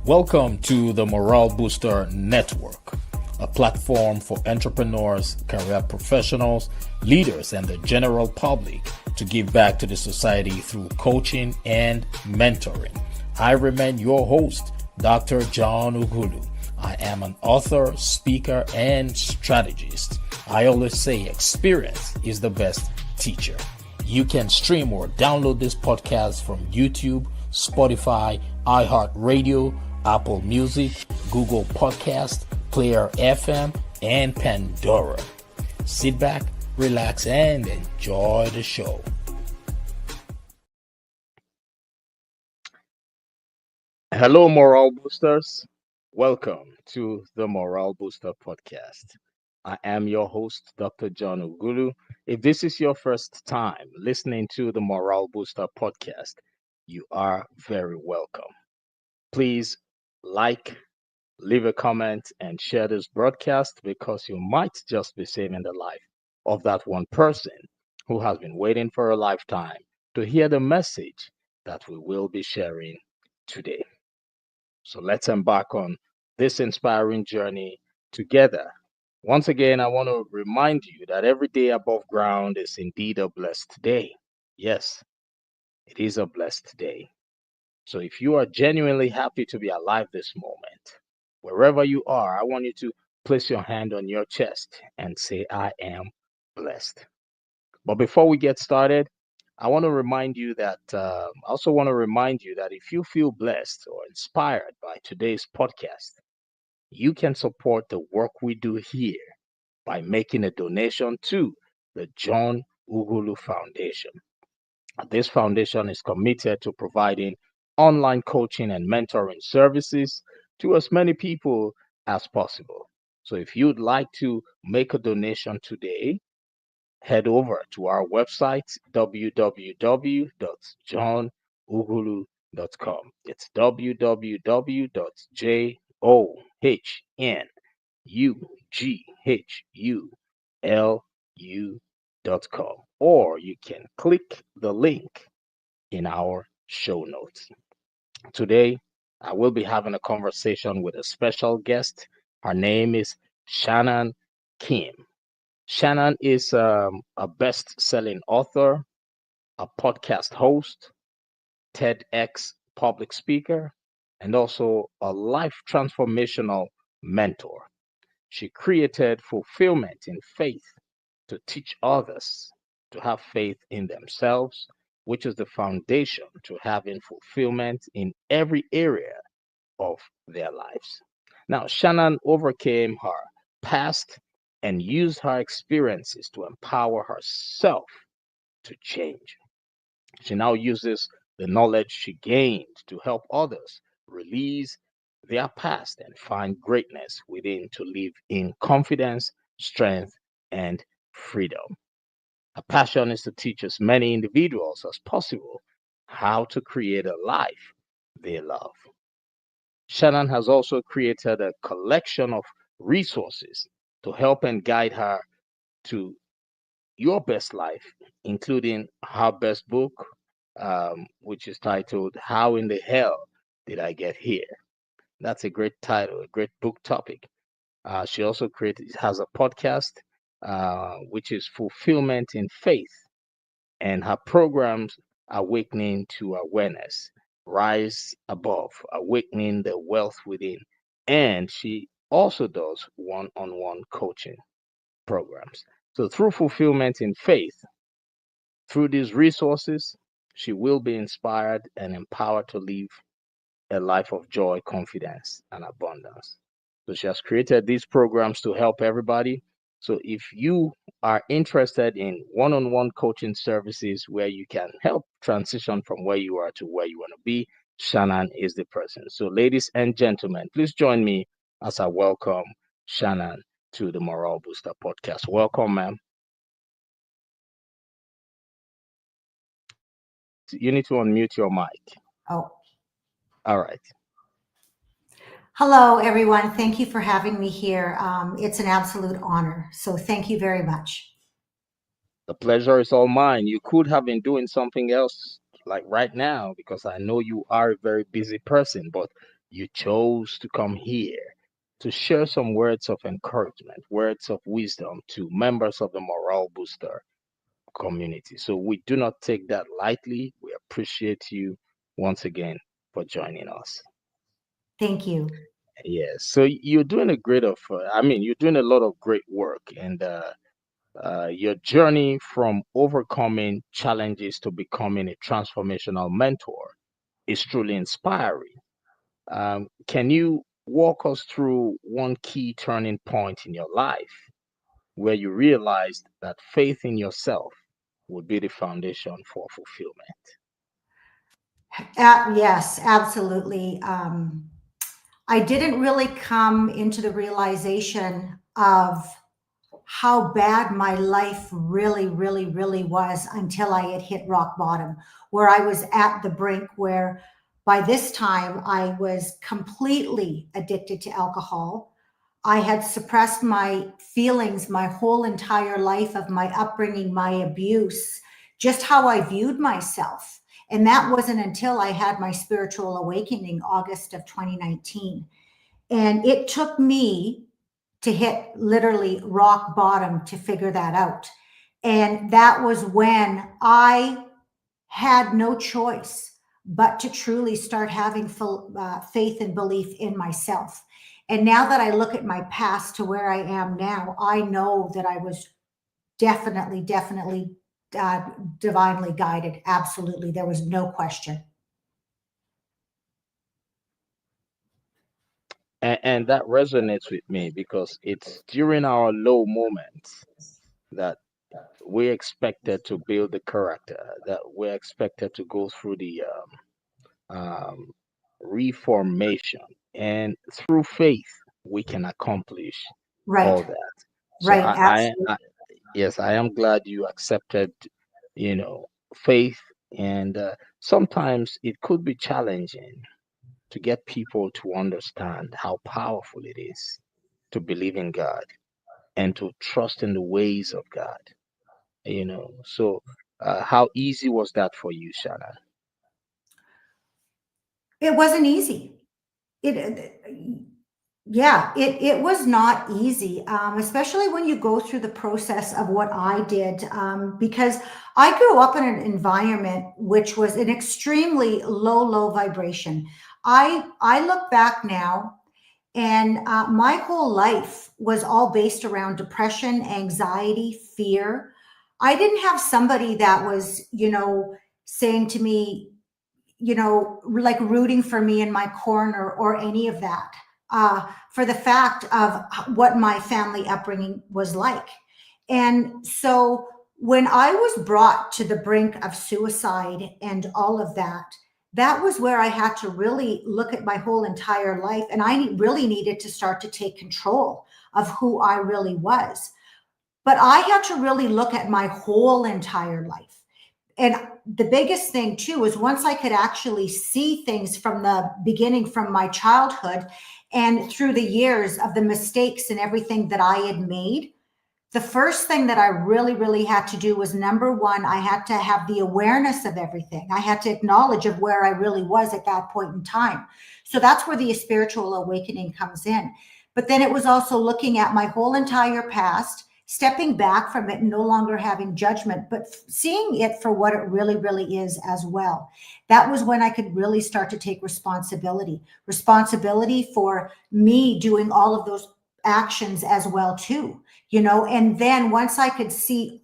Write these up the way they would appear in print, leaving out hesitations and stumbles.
Welcome to the Morale Booster Network, a platform for entrepreneurs, career professionals, leaders, and the general public to give back to the society through coaching and mentoring. I remain your host, Dr. John Ugulu. I am an author, speaker, and strategist. I always say experience is the best teacher. You can stream or download this podcast from YouTube, Spotify, iHeartRadio, Apple Music, Google Podcast, Player FM, and Pandora. Sit back, relax, and enjoy the show. Hello, Morale Boosters. Welcome to the Morale Booster Podcast. I am your host, Dr. John Ugulu. If this is your first time listening to the Morale Booster Podcast, you are very welcome. Please like, leave a comment, and share this broadcast because you might just be saving the life of that one person who has been waiting for a lifetime to hear the message that we will be sharing today. So let's embark on this inspiring journey together. Once again, I want to remind you that every day above ground is indeed a blessed day. Yes, it is a blessed day. So if you are genuinely happy to be alive this moment, wherever you are, I want you to place your hand on your chest and say, I am blessed. But before we get started, I want to remind you that if you feel blessed or inspired by today's podcast, you can support the work we do here by making a donation to the John Ugulu Foundation. This foundation is committed to providing online coaching and mentoring services to as many people as possible. So if you'd like to make a donation today, head over to our website, www.johnugulu.com. It's www.johnugulu.com. Or you can click the link in our show notes. Today, I will be having a conversation with a special guest. Her name is Shannan Kym. Shannan is a best-selling author, a podcast host, TEDx public speaker, and also a life transformational mentor. She created fulfillment in faith to teach others to have faith in themselves, which is the foundation to having fulfillment in every area of their lives. Now, Shannan overcame her past and used her experiences to empower herself to change. She now uses the knowledge she gained to help others release their past and find greatness within to live in confidence, strength, and freedom. Her passion is to teach as many individuals as possible how to create a life they love. Shannan has also created a collection of resources to help and guide her to your best life, including her best book, which is titled How in the Hell Did I Get Here? That's a great title, a great book topic. She also has a podcast, which is Fulfillment in Faith, and her programs Awakening to Awareness, Rise Above, Awakening the Wealth Within, and she also does one-on-one coaching programs. So through Fulfillment in Faith, through these resources, she will be inspired and empowered to live a life of joy, confidence, and abundance. So she has created these programs to help everybody. So if you are interested in one-on-one coaching services where you can help transition from where you are to where you want to be, Shannan is the person. So ladies and gentlemen, please join me as I welcome Shannan to the Morale Booster podcast. Welcome, ma'am. You need to unmute your mic. Oh, All right. hello, everyone. Thank you for having me here. It's an absolute honor. So thank you very much. The pleasure is all mine. You could have been doing something else like right now because I know you are a very busy person, but you chose to come here to share some words of encouragement, words of wisdom to members of the Morale Booster community. So we do not take that lightly. We appreciate you once again for joining us. Thank you. Yes. So you're doing a great of, I mean, you're doing a lot of great work, and your journey from overcoming challenges to becoming a transformational mentor is truly inspiring. Can you walk us through one key turning point in your life where you realized that faith in yourself would be the foundation for fulfillment? Yes, absolutely. I didn't really come into the realization of how bad my life really, really, really was until I had hit rock bottom, where I was at the brink where by this time I was completely addicted to alcohol. I had suppressed my feelings my whole entire life of my upbringing, my abuse, just how I viewed myself. And that wasn't until I had my spiritual awakening, August of 2019. And it took me to hit literally rock bottom to figure that out. And that was when I had no choice but to truly start having full faith and belief in myself. And now that I look at my past to where I am now, I know that I was definitely, definitely uh, divinely guided. Absolutely. There was no question. And that resonates with me because it's during our low moments that we're expected to build the character, that we're expected to go through the um, reformation. And through faith, we can accomplish Right. all that. So Right. Absolutely. yes, I am glad you accepted, faith. And sometimes it could be challenging to get people to understand how powerful it is to believe in God and to trust in the ways of God. So how easy was that for you, Shannon? It wasn't easy. It Yeah, it was not easy, especially when you go through the process of what I did, because I grew up in an environment which was an extremely low vibration. I look back now, and my whole life was all based around depression, anxiety, fear. I didn't have somebody that was, saying to me, like rooting for me in my corner or any of that, for the fact of what my family upbringing was like. And so when I was brought to the brink of suicide and all of that, that was where I had to really look at my whole entire life. And I really needed to start to take control of who I really was. But I had to really look at my whole entire life. And the biggest thing too is once I could actually see things from the beginning, from my childhood and through the years of the mistakes and everything that I had made, the first thing that I really, really had to do was number one, I had to have the awareness of everything. I had to acknowledge of where I really was at that point in time. So that's where the spiritual awakening comes in. But then it was also looking at my whole entire past, stepping back from it, and no longer having judgment, but seeing it for what it really, really is as well. That was when I could really start to take responsibility for me doing all of those actions as well too. And then once I could see,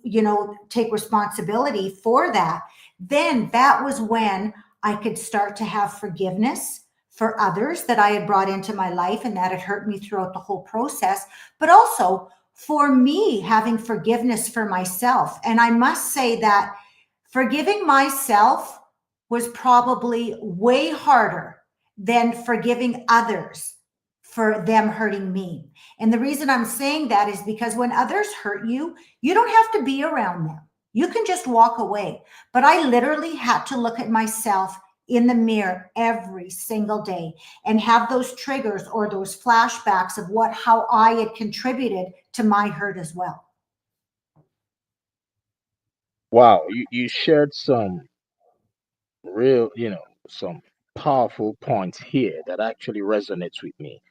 take responsibility for that, then that was when I could start to have forgiveness for others that I had brought into my life and that had hurt me throughout the whole process, but also for me having forgiveness for myself. And I must say that forgiving myself was probably way harder than forgiving others for them hurting me. And the reason I'm saying that is because when others hurt you, you don't have to be around them. You can just walk away. But I literally had to look at myself in the mirror every single day and have those triggers or those flashbacks of how I had contributed to my hurt as well. Wow, you shared some real, some powerful points here that actually resonates with me.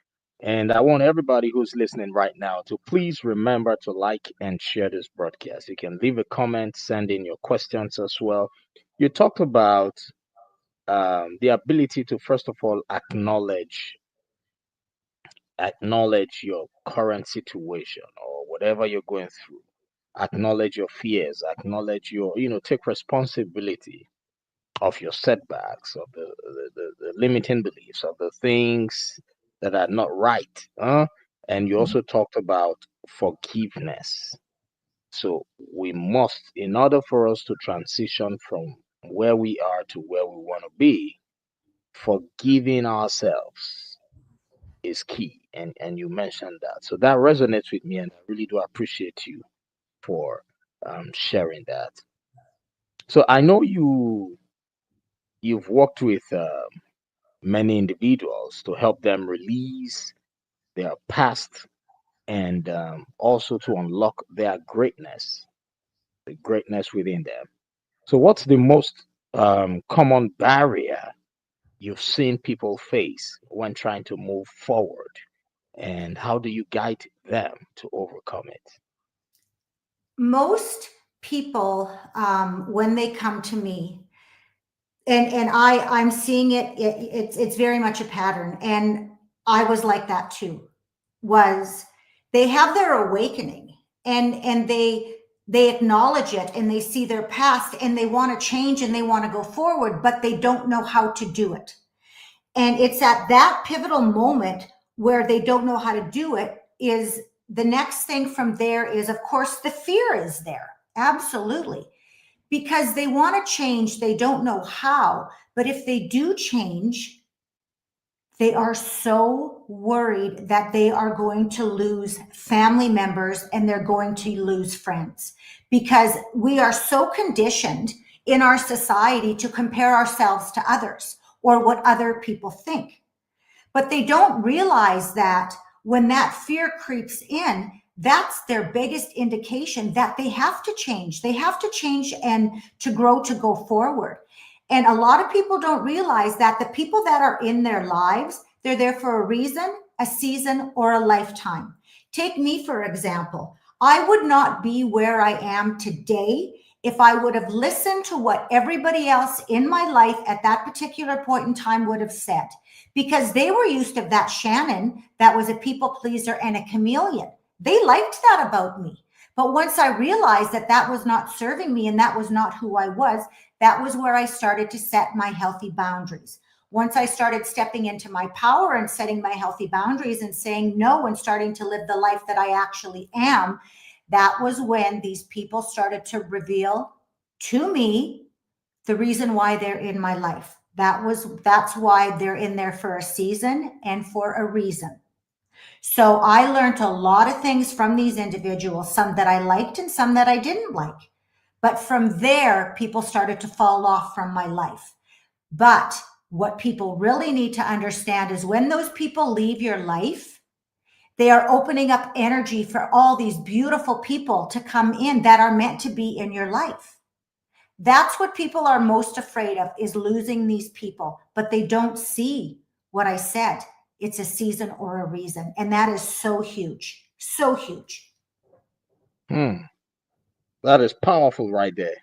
And I want everybody who's listening right now to please remember to like and share this broadcast. You can leave a comment, send in your questions as well. You talked about the ability to first of all acknowledge your current situation or whatever you're going through. Acknowledge your fears, acknowledge your, take responsibility of your setbacks, of the limiting beliefs, of the things that are not right. And you also talked about forgiveness. So we must, in order for us to transition from where we are to where we want to be, forgiving ourselves is key. And you mentioned that. So that resonates with me, and I really do appreciate you for sharing that. So I know you've worked with many individuals to help them release their past and also to unlock their greatness, the greatness within them. So, what's the most common barrier you've seen people face when trying to move forward? And how do you guide them to overcome it? Most people, when they come to me, and I'm seeing it's very much a pattern, and I was like that too. Was they have their awakening, and they acknowledge it, and they see their past, and they want to change, and they want to go forward, but they don't know how to do it. And it's at that pivotal moment where they don't know how to do it. Is the next thing from there is, of course, the fear is there, absolutely, because they want to change, they don't know how. But if they do change, they are so worried that they are going to lose family members and they're going to lose friends, because we are so conditioned in our society to compare ourselves to others or what other people think. But they don't realize that when that fear creeps in, that's their biggest indication that they have to change. They have to change and to grow, to go forward. And a lot of people don't realize that the people that are in their lives, they're there for a reason, a season, or a lifetime. Take me, for example. I would not be where I am today if I would have listened to what everybody else in my life at that particular point in time would have said, because they were used to that Shannan that was a people pleaser and a chameleon. They liked that about me. But once I realized that that was not serving me and that was not who I was, that was where I started to set my healthy boundaries. Once I started stepping into my power and setting my healthy boundaries and saying no and starting to live the life that I actually am, that was when these people started to reveal to me the reason why they're in my life. That's why they're in there for a season and for a reason. So I learned a lot of things from these individuals, some that I liked and some that I didn't like. But from there, people started to fall off from my life. But what people really need to understand is when those people leave your life, they are opening up energy for all these beautiful people to come in that are meant to be in your life. That's what people are most afraid of, is losing these people, but they don't see what I said. It's a season or a reason. And that is so huge, so huge. Hmm, that is powerful right there.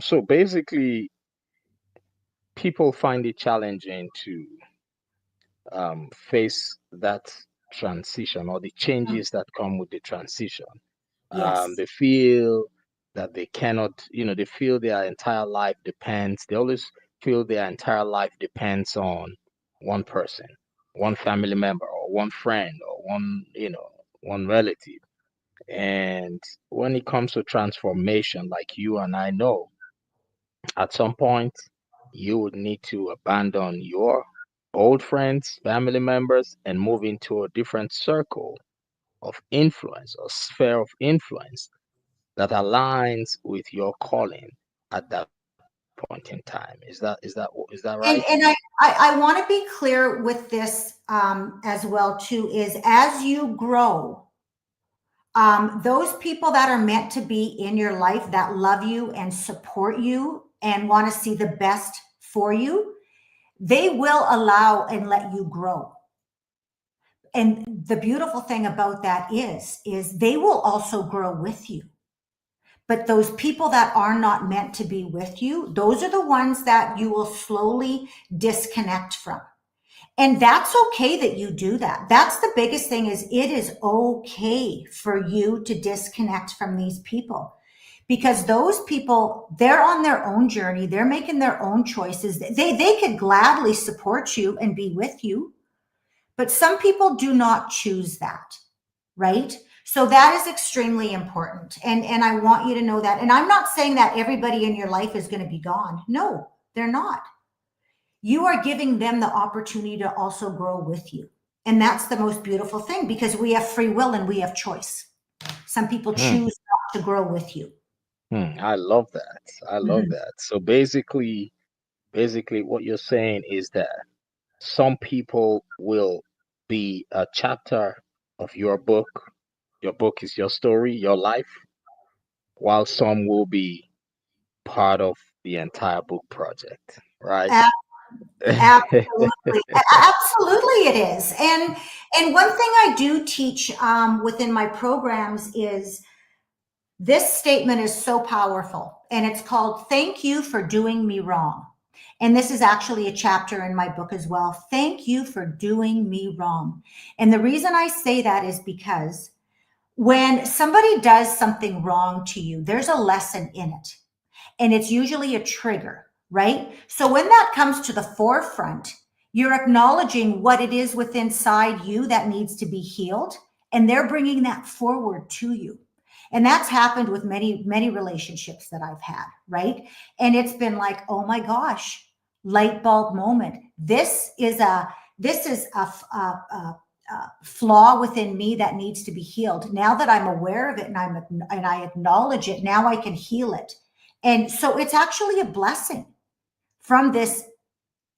So basically, people find it challenging to face that transition or the Mm. changes that come with the transition. Yes. They feel that they cannot, they feel their entire life depends, they always feel their entire life depends on one person, one family member, or one friend, or one relative. And when it comes to transformation, like you and I know, at some point, you would need to abandon your old friends, family members, and move into a different circle of influence or sphere of influence that aligns with your calling at that point in time. Is that right? And I want to be clear with this as well too, is as you grow, those people that are meant to be in your life, that love you and support you and want to see the best for you, They will allow and let you grow. And the beautiful thing about that is they will also grow with you. But those people that are not meant to be with you, those are the ones that you will slowly disconnect from. And that's okay that you do that. That's the biggest thing, is it is okay for you to disconnect from these people, because those people, they're on their own journey. They're making their own choices. They could gladly support you and be with you, but some people do not choose that, right? So that is extremely important. And I want you to know that. And I'm not saying that everybody in your life is going to be gone. No, they're not. You are giving them the opportunity to also grow with you. And that's the most beautiful thing, because we have free will and we have choice. Some people Hmm. choose not to grow with you. I love that. I love Mhm. that. So basically what you're saying is that some people will be a chapter of your book. Your book is your story, your life, while some will be part of the entire book project, right? A- Absolutely. Absolutely it is. And one thing I do teach within my programs is this statement is so powerful, and it's called "Thank You for Doing Me Wrong." And this is actually a chapter in my book as well. Thank you for doing me wrong. And the reason I say that is because when somebody does something wrong to you, there's a lesson in it. And it's usually a trigger, right? So when that comes to the forefront, you're acknowledging what it is within inside you that needs to be healed, and they're bringing that forward to you. And that's happened with many relationships that I've had, right? And it's been like, oh my gosh, light bulb moment. This is a flaw within me that needs to be healed. Now that I'm aware of it, and I acknowledge it, now I can heal it. And so it's actually a blessing from this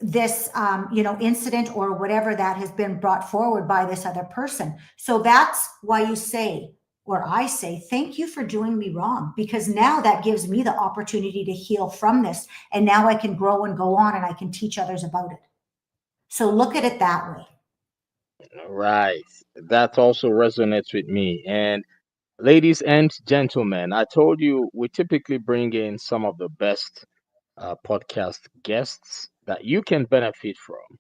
incident or whatever that has been brought forward by this other person. So that's why you say, or I say, thank you for doing me wrong, because now that gives me the opportunity to heal from this, and now I can grow and go on, and I can teach others about it. So look at it that way. Right. That also resonates with me. And ladies and gentlemen, I told you we typically bring in some of the best podcast guests that you can benefit from.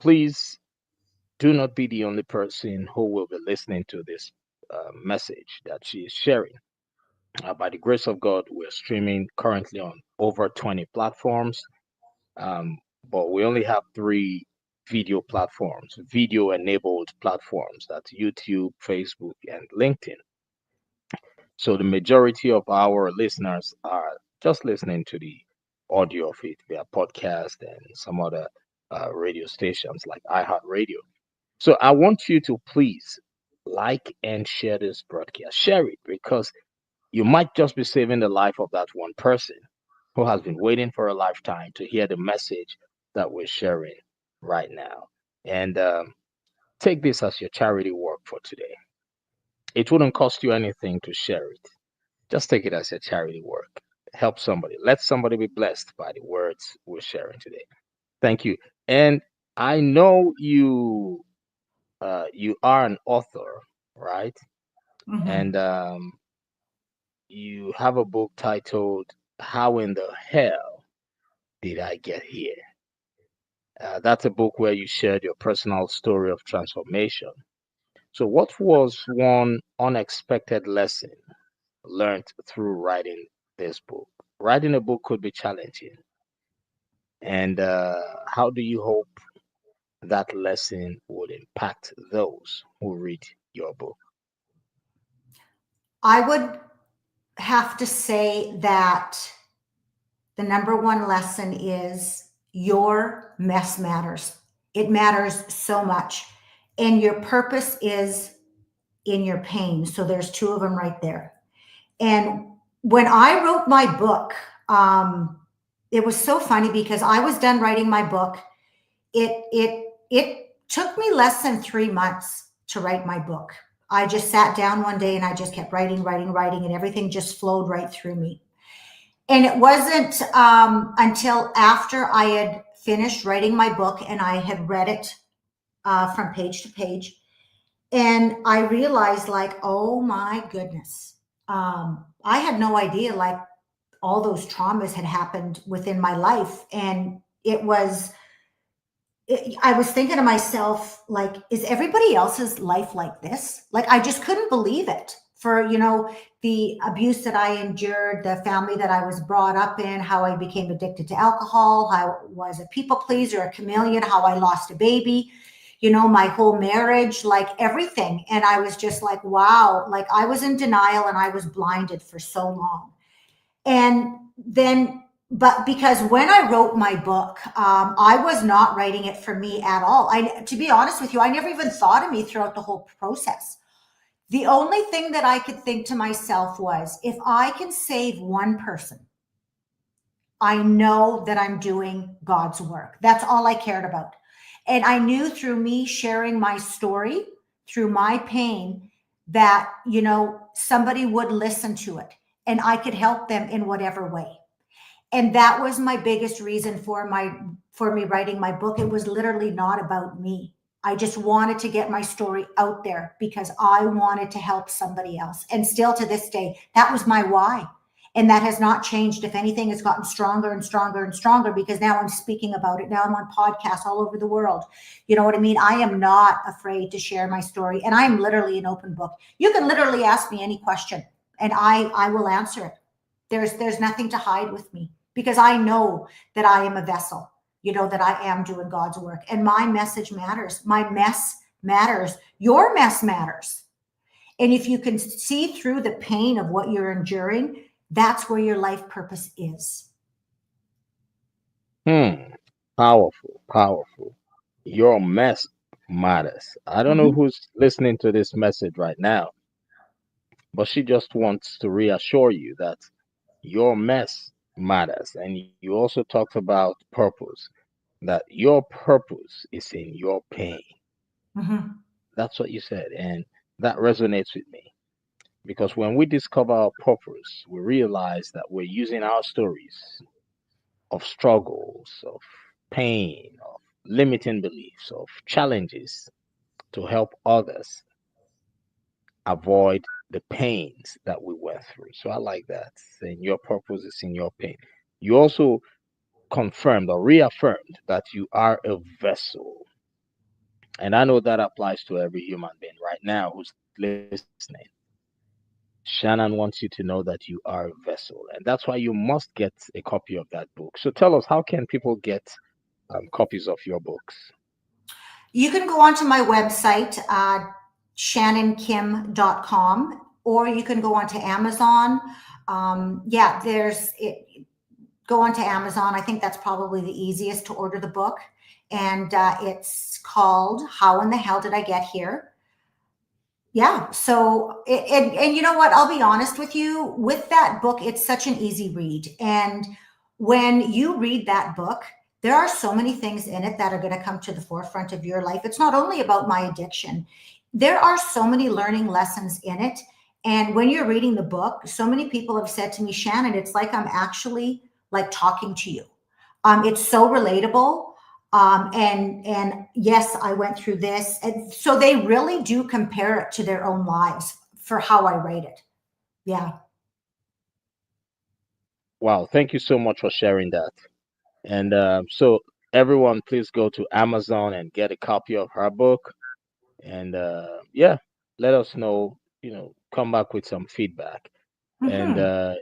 Please do not be the only person who will be listening to this message that she is sharing. By the grace of God, we're streaming currently on over 20 platforms, um, but we only have three video platforms, video enabled platforms. That's YouTube, Facebook, and LinkedIn. So the majority of our listeners are just listening to the audio of it via podcast and some other radio stations like iHeartRadio. So I want you to please like and share this broadcast. Share it, because you might just be saving the life of that one person who has been waiting for a lifetime to hear the message that we're sharing right now. And take this as your charity work for today. It wouldn't cost you anything to share it. Just take it as a charity work. Help somebody. Let somebody be blessed by the words we're sharing today. Thank you. And I know you are an author, right? Mhm. And you have a book titled "How in the Hell Did I Get Here?" That's a book where you shared your personal story of transformation. So, what was one unexpected lesson learned through writing this book? Writing a book could be challenging. And how do you hope that lesson would impact those who read your book? I would have to say that the number one lesson is your mess matters. It matters so much. And your purpose is in your pain. So there's two of them right there. And when I wrote my book, it was so funny because I was done writing my book. It took me less than 3 months to write my book. I just sat down one day and I just kept writing, and everything just flowed right through me. And it wasn't until after I had finished writing my book and I had read it from page to page. And I realized, like, oh my goodness, I had no idea, like, all those traumas had happened within my life. And I was thinking to myself, like, is everybody else's life like this? Like, I just couldn't believe it. For, the abuse that I endured, the family that I was brought up in, how I became addicted to alcohol, how I was a people pleaser, a chameleon, how I lost a baby, my whole marriage, like everything. And I was just like, wow, like I was in denial and I was blinded for so long. And then, but because when I wrote my book, I was not writing it for me at all. To be honest with you, I never even thought of me throughout the whole process. The only thing that I could think to myself was, if I can save one person, I know that I'm doing God's work. That's all I cared about. And I knew through me sharing my story, through my pain, that, somebody would listen to it and I could help them in whatever way. And that was my biggest reason for me writing my book. It was literally not about me. I just wanted to get my story out there because I wanted to help somebody else. And still to this day, that was my why. And that has not changed. If anything, it's gotten stronger and stronger and stronger because now I'm speaking about it. Now I'm on podcasts all over the world. You know what I mean? I am not afraid to share my story. And I am literally an open book. You can literally ask me any question and I will answer it. There's nothing to hide with me because I know that I am a vessel, that I am doing God's work, and my message matters. My mess matters. Your mess matters. And if you can see through the pain of what you're enduring, that's where your life purpose is. Hmm. Powerful, powerful. Your mess matters. I don't know Mhm. who's listening to this message right now, but she just wants to reassure you that your mess matters. And you also talked about purpose, that your purpose is in your pain. Mhm. That's what you said. And that resonates with me because when we discover our purpose, we realize that we're using our stories of struggles, of pain, of limiting beliefs, of challenges to help others avoid the pains that we went through. So I like that. Saying your purpose is in your pain. You also confirmed or reaffirmed that you are a vessel. And I know that applies to every human being right now who's listening. Shannon wants you to know that you are a vessel. And that's why you must get a copy of that book. So tell us, how can people get copies of your books? You can go onto my website, shannankym.com, or you can go onto Amazon. Yeah, go onto Amazon. I think that's probably the easiest to order the book. And it's called How in the Hell Did I Get Here? Yeah. So, and you know what? I'll be honest with you. With that book, it's such an easy read. And when you read that book, there are so many things in it that are going to come to the forefront of your life. It's not only about my addiction, there are so many learning lessons in it. And when you're reading the book, so many people have said to me, Shannan, it's like I'm actually like talking to you. It's so relatable. And yes, I went through this. And so they really do compare it to their own lives for how I rate it. Yeah. Wow, thank you so much for sharing that. And so, everyone, please go to Amazon and get a copy of her book. And yeah, let us know. Come back with some feedback. And Hmm.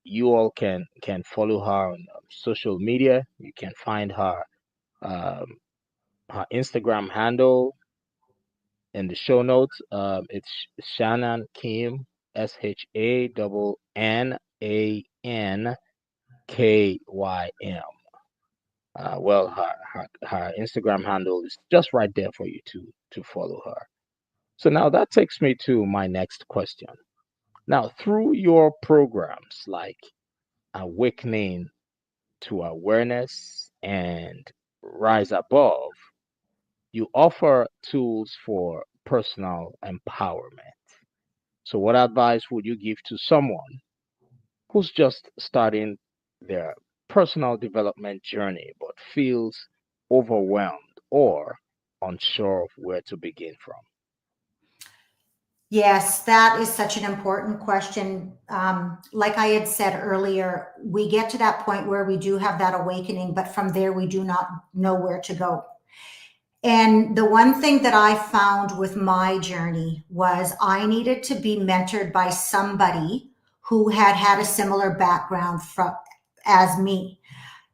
you all can follow her on social media. You can find um, her Instagram handle in the show notes. It's Shannan Kym, Shannan Kym. Well, her Instagram handle is just right there for you to follow her. So now that takes me to my next question. Now, through your programs like Awakening to Awareness and Rise Above, you offer tools for personal empowerment. So, what advice would you give to someone who's just starting their personal development journey but feels overwhelmed or unsure of where to begin from? Yes, that is such an important question. Like I had said earlier, we get to that point where we do have that awakening, but from there, we do not know where to go. And the one thing that I found with my journey was I needed to be mentored by somebody who had had a similar background as me.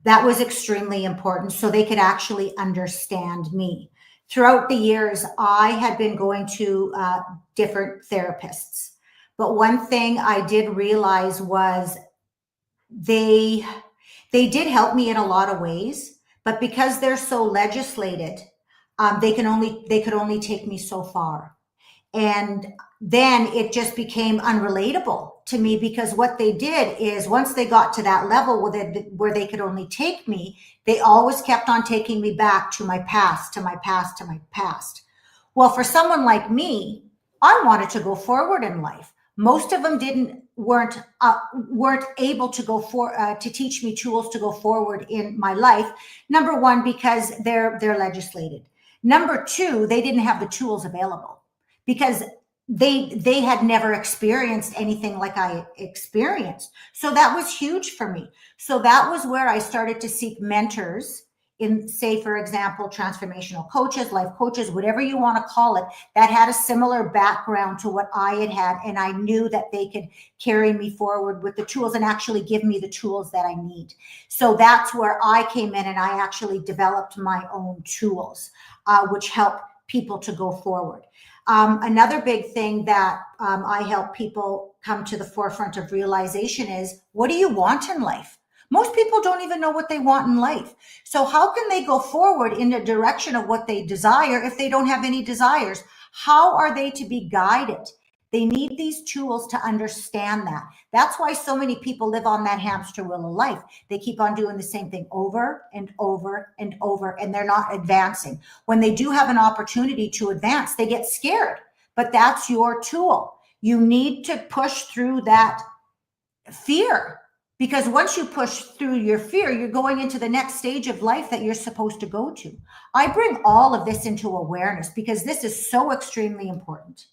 That was extremely important so they could actually understand me. Throughout the years, I had been going to different therapists. But one thing I did realize was they they did help me in a lot of ways, but because they're so legislated, they could only take me so far. And then it just became unrelatable to me because what they did is once they got to that level where they could only take me, they always kept on taking me back to my past, to my past, to my past. Well, for someone like me, I wanted to go forward in life. Most of them weren't able to go for to teach me tools to go forward in my life. Number one, because they're legislated. Number two, they didn't have the tools available because they had never experienced anything like I experienced. So that was huge for me. So that was where I started to seek mentors in, say, for example, transformational coaches, life coaches, whatever you want to call it, that had a similar background to what I had had. And I knew that they could carry me forward with the tools and actually give me the tools that I need. So that's where I came in and I actually developed my own tools, which help people to go forward. Another big thing that I help people come to the forefront of realization is, what do you want in life? Most people don't even know what they want in life. So how can they go forward in the direction of what they desire if they don't have any desires? How are they to be guided? They need these tools to understand that. That's why so many people live on that hamster wheel of life. They keep on doing the same thing over and over and over, and they're not advancing. When they do have an opportunity to advance, they get scared. But that's your tool. You need to push through that fear, because once you push through your fear, you're going into the next stage of life that you're supposed to go to. I bring all of this into awareness because this is so extremely important.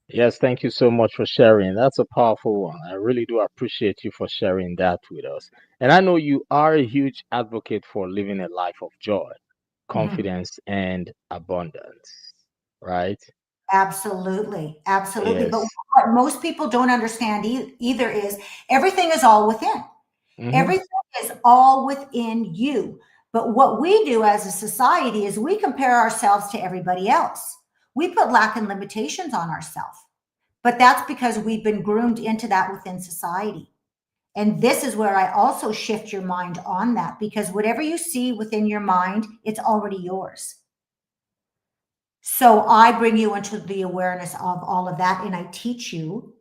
Yes, thank you so much for sharing. That's a powerful one. I really do appreciate you for sharing that with us. And I know you are a huge advocate for living a life of joy, Mhm. confidence, and abundance, right? Absolutely. Absolutely. But Yes. what most people don't understand either is everything is all within. Hmm. Everything is all within you. But what we do as a society is we compare ourselves to everybody else. We put lack and limitations on ourselves. But that's because we've been groomed into that within society. And this is where I also shift your mind on that, because whatever you see within your mind, it's already yours. So I bring you into the awareness of all of that and I teach you,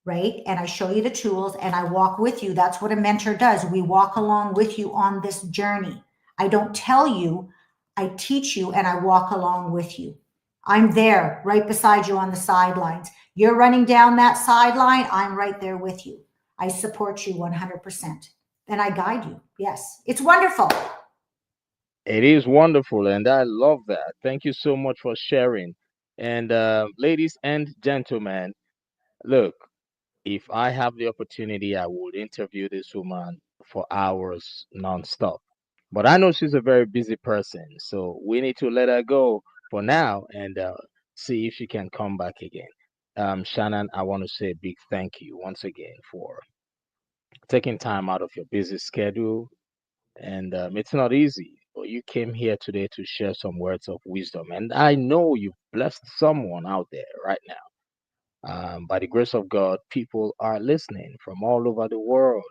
right? And I show you the tools and I walk with you. That's what a mentor does. We walk along with you on this journey. I don't tell you, I teach you and I walk along with you. I'm there right beside you on the sidelines. You're running down that sideline, I'm right there with you. I support you 100% and I guide you. Yes, it's wonderful. It is wonderful, and I love that. Thank you so much for sharing. And ladies and gentlemen, look, if I have the opportunity, I would interview this woman for hours nonstop. But I know she's a very busy person, so we need to let her go for now and see if she can come back again. Shannon, I want to say a big thank you once again for taking time out of your busy schedule. And it's not easy, but you came here today to share some words of wisdom. And I know you've blessed someone out there right now. By the grace of God, people are listening from all over the world.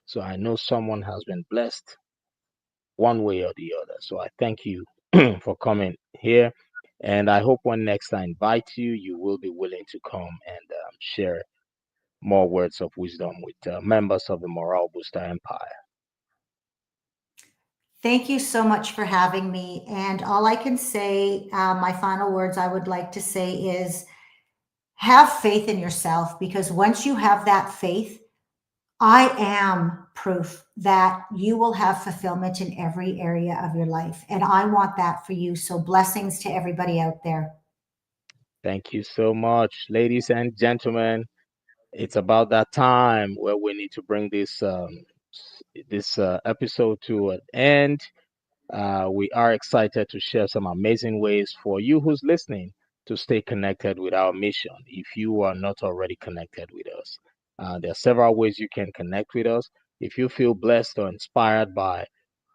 So I know someone has been blessed one way or the other. So I thank you for coming here. And I hope when next I invite you, you will be willing to come and share more words of wisdom with members of the Morale Booster Empire. Thank you so much for having me. And all I can say, my final words I would like to say is have faith in yourself, because once you have that faith, I am proof that you will have fulfillment in every area of your life. And I want that for you. So blessings to everybody out there. Thank you so much, ladies and gentlemen. It's about that time where we need to bring this episode to an end. We are excited to share some amazing ways for you who's listening to stay connected with our mission if you are not already connected with us. There are several ways you can connect with us. If you feel blessed or inspired by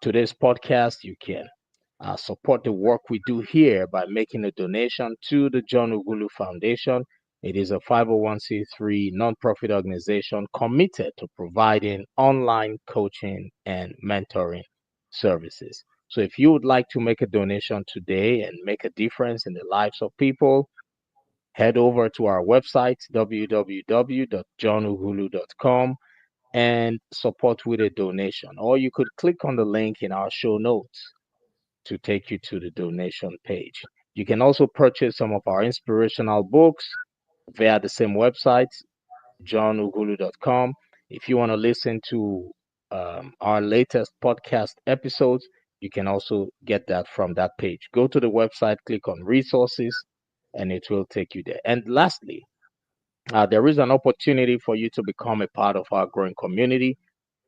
today's podcast, you can support the work we do here by making a donation to the John Ugulu Foundation. It is a 501c3 nonprofit organization committed to providing online coaching and mentoring services. So if you would like to make a donation today and make a difference in the lives of people, head over to our website, www.johnugulu.com, and support with a donation. Or you could click on the link in our show notes to take you to the donation page. You can also purchase some of our inspirational books via the same website, johnugulu.com. If you want to listen to our latest podcast episodes, you can also get that from that page. Go to the website, click on resources, and it will take you there. And lastly, there is an opportunity for you to become a part of our growing community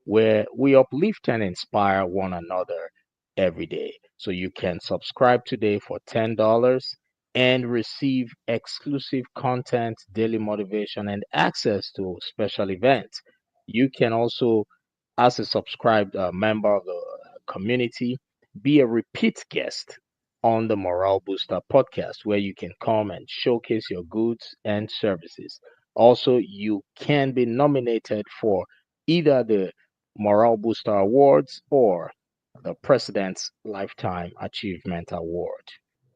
where we uplift and inspire one another every day. So you can subscribe today for $10 and receive exclusive content, daily motivation, and access to special events. You can also, as a subscribed member of the community, be a repeat guest on the Morale Booster podcast, where you can come and showcase your goods and services. Also, you can be nominated for either the Morale Booster Awards or the President's Lifetime Achievement Award.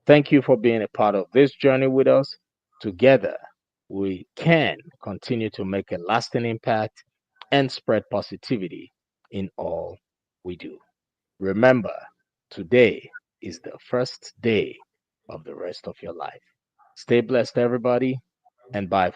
Thank you for being a part of this journey with us. Together, we can continue to make a lasting impact and spread positivity in all we do. Remember, today is the first day of the rest of your life. Stay blessed, everybody, and bye for